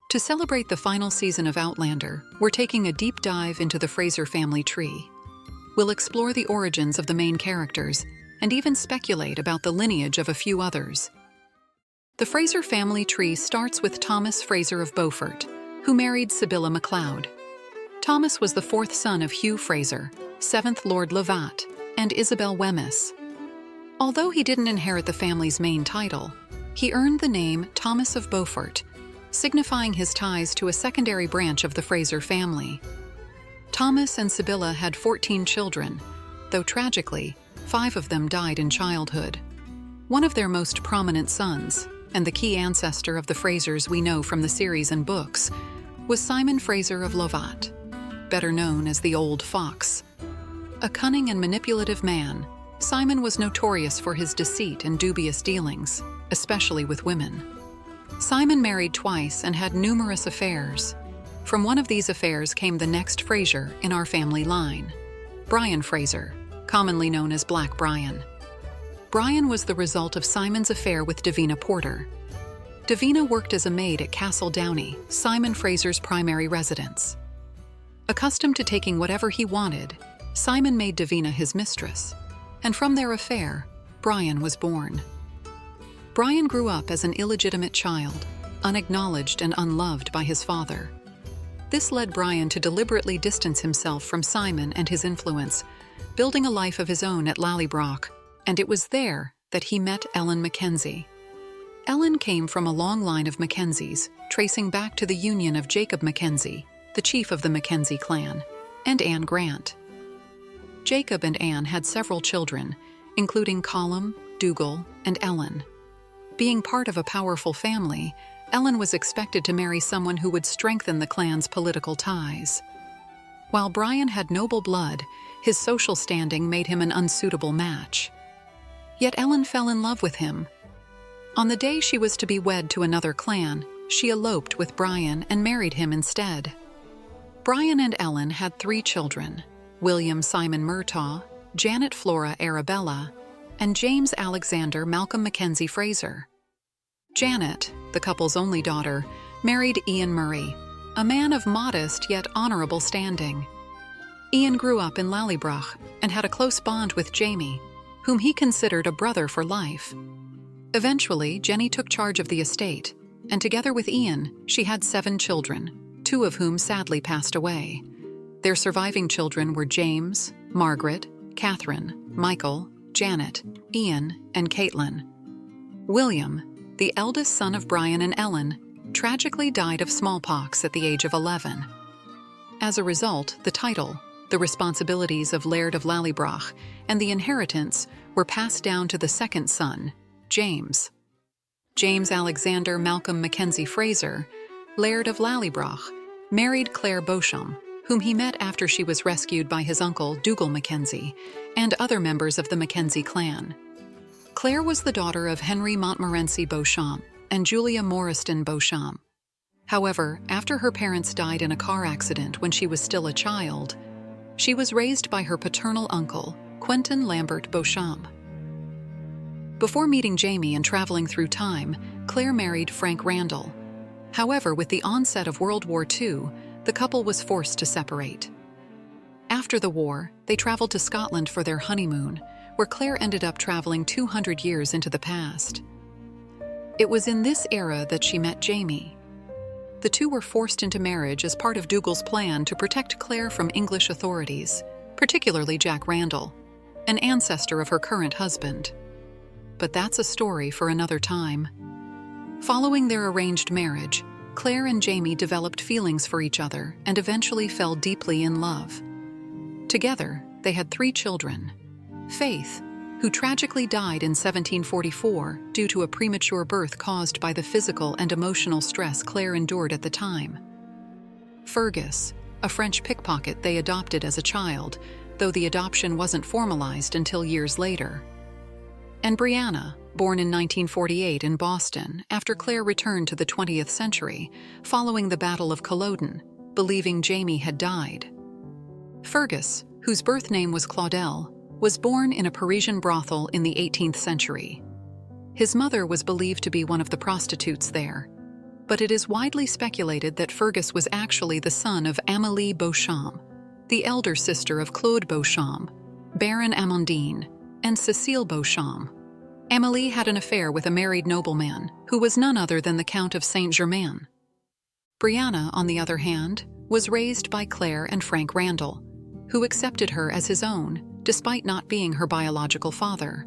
To celebrate the final season of Outlander, we're taking a deep dive into the Fraser family tree. We'll explore the origins of the main characters and even speculate about the lineage of a few others. The Fraser family tree starts with Thomas Fraser of Beaufort, who married Sibylla MacLeod. Thomas was the fourth son of Hugh Fraser, 7th Lord Lovat, and Isabel Wemyss. Although he didn't inherit the family's main title, he earned the name Thomas of Beaufort, signifying his ties to a secondary branch of the Fraser family. Thomas and Sibylla had 14 children, though tragically, 5 of them died in childhood. One of their most prominent sons, and the key ancestor of the Frasers we know from the series and books, was Simon Fraser of Lovat, better known as the Old Fox. A cunning and manipulative man, Simon was notorious for his deceit and dubious dealings, especially with women. Simon married twice and had numerous affairs. From one of these affairs came the next Fraser in our family line, Brian Fraser, commonly known as Black Brian. Brian was the result of Simon's affair with Davina Porter. Davina worked as a maid at Castle Downey, Simon Fraser's primary residence. Accustomed to taking whatever he wanted, Simon made Davina his mistress, and from their affair, Brian was born. Brian grew up as an illegitimate child, unacknowledged and unloved by his father. This led Brian to deliberately distance himself from Simon and his influence, building a life of his own at Lallybroch, and it was there that he met Ellen Mackenzie. Ellen came from a long line of Mackenzies, tracing back to the union of Jacob Mackenzie, the chief of the Mackenzie clan, and Anne Grant. Jacob and Anne had several children, including Colum, Dougal, and Ellen. Being part of a powerful family, Ellen was expected to marry someone who would strengthen the clan's political ties. While Brian had noble blood, his social standing made him an unsuitable match. Yet Ellen fell in love with him. On the day she was to be wed to another clan, she eloped with Brian and married him instead. Brian and Ellen had 3 children: William Simon Murtaugh, Janet Flora Arabella, and James Alexander Malcolm Mackenzie Fraser. Janet, the couple's only daughter, married Ian Murray, a man of modest yet honorable standing. Ian grew up in Lallybroch and had a close bond with Jamie, whom he considered a brother for life. Eventually, Jenny took charge of the estate, and together with Ian, she had 7 children, 2 of whom sadly passed away. Their surviving children were James, Margaret, Catherine, Michael, Janet, Ian, and Caitlin. William, the eldest son of Brian and Ellen, tragically died of smallpox at the age of 11. As a result, the title, the responsibilities of Laird of Lallybroch, and the inheritance were passed down to the second son, James. James Alexander Malcolm Mackenzie Fraser, Laird of Lallybroch, married Claire Beauchamp, whom he met after she was rescued by his uncle Dougal Mackenzie and other members of the Mackenzie clan. Claire was the daughter of Henry Montmorency Beauchamp and Julia Morriston Beauchamp. However, after her parents died in a car accident when she was still a child, she was raised by her paternal uncle, Quentin Lambert Beauchamp. Before meeting Jamie and traveling through time, Claire married Frank Randall. However, with the onset of World War II, the couple was forced to separate. After the war, they traveled to Scotland for their honeymoon, where Claire ended up traveling 200 years into the past. It was in this era that she met Jamie. The two were forced into marriage as part of Dougal's plan to protect Claire from English authorities, particularly Jack Randall, an ancestor of her current husband. But that's a story for another time. Following their arranged marriage, Claire and Jamie developed feelings for each other and eventually fell deeply in love. Together, they had 3 children. Faith, who tragically died in 1744 due to a premature birth caused by the physical and emotional stress Claire endured at the time. Fergus, a French pickpocket they adopted as a child, though the adoption wasn't formalized until years later. And Brianna, born in 1948 in Boston after Claire returned to the 20th century, following the Battle of Culloden, believing Jamie had died. Fergus, whose birth name was Claudel, was born in a Parisian brothel in the 18th century. His mother was believed to be one of the prostitutes there. but it is widely speculated that Fergus was actually the son of Amélie Beauchamp, the elder sister of Claude Beauchamp, Baron Amandine, and Cécile Beauchamp. Amélie had an affair with a married nobleman who was none other than the Count of Saint-Germain. Brianna, on the other hand, was raised by Claire and Frank Randall, who accepted her as his own despite not being her biological father.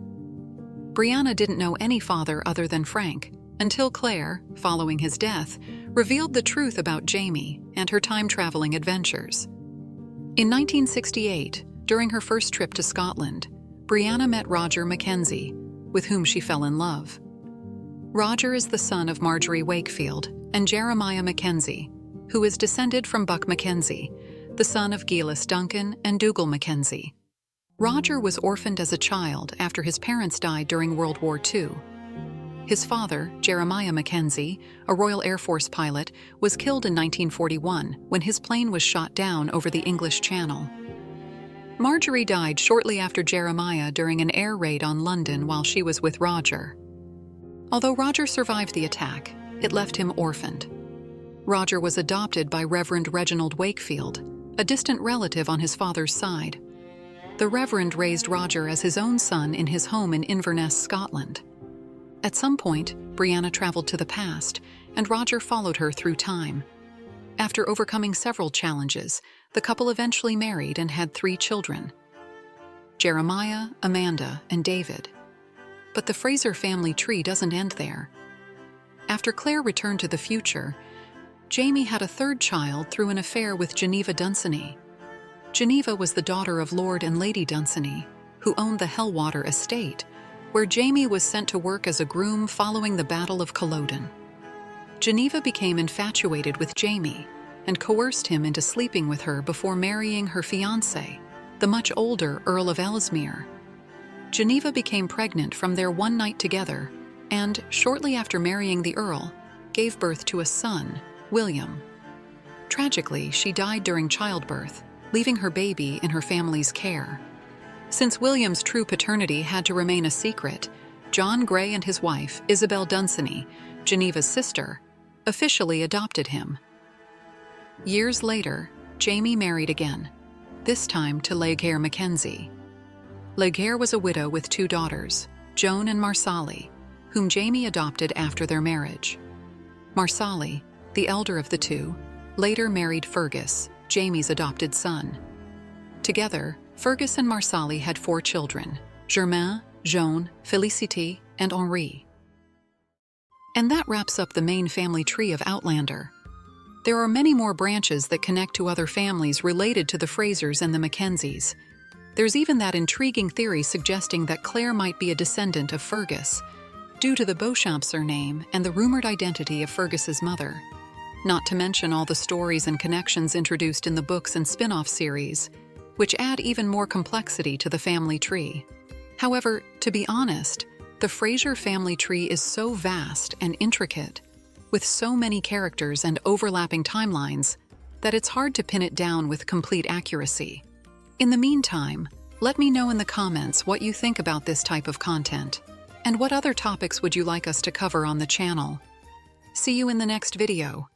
Brianna didn't know any father other than Frank until Claire, following his death, revealed the truth about Jamie and her time-traveling adventures. In 1968, during her first trip to Scotland, Brianna met Roger Mackenzie, with whom she fell in love. Roger is the son of Marjorie Wakefield and Jeremiah Mackenzie, who is descended from Buck Mackenzie, the son of Gillis Duncan and Dougal Mackenzie. Roger was orphaned as a child after his parents died during World War II. His father, Jeremiah Mackenzie, a Royal Air Force pilot, was killed in 1941 when his plane was shot down over the English Channel. Marjorie died shortly after Jeremiah during an air raid on London while she was with Roger. Although Roger survived the attack, it left him orphaned. Roger was adopted by Reverend Reginald Wakefield, a distant relative on his father's side. The Reverend raised Roger as his own son in his home in Inverness, Scotland. At some point, Brianna traveled to the past, and Roger followed her through time. After overcoming several challenges, the couple eventually married and had 3 children: Jeremiah, Amanda, and David. But the Fraser family tree doesn't end there. After Claire returned to the future, Jamie had a 3rd child through an affair with Geneva Dunsany. Geneva was the daughter of Lord and Lady Dunsany, who owned the Hellwater estate, where Jamie was sent to work as a groom following the Battle of Culloden. Geneva became infatuated with Jamie and coerced him into sleeping with her before marrying her fiancé, the much older Earl of Ellesmere. Geneva became pregnant from their one night together and, shortly after marrying the Earl, gave birth to a son, William. Tragically, she died during childbirth, leaving her baby in her family's care. Since William's true paternity had to remain a secret, John Gray and his wife, Isabel Dunsany, Geneva's sister, officially adopted him. Years later, Jamie married again, this time to Laguerre Mackenzie. Laguerre was a widow with 2 daughters, Joan and Marsali, whom Jamie adopted after their marriage. Marsali, the elder of the 2, later married Fergus, Jamie's adopted son. Together, Fergus and Marsali had 4 children: Germain, Joan, Félicité, and Henri. And that wraps up the main family tree of Outlander. There are many more branches that connect to other families related to the Frasers and the Mackenzies. There's even that intriguing theory suggesting that Claire might be a descendant of Fergus, due to the Beauchamp surname and the rumored identity of Fergus's mother. Not to mention all the stories and connections introduced in the books and spin-off series, which add even more complexity to the family tree. However, to be honest, the Fraser family tree is so vast and intricate, with so many characters and overlapping timelines, that it's hard to pin it down with complete accuracy. In the meantime, let me know in the comments what you think about this type of content, and what other topics would you like us to cover on the channel. See you in the next video.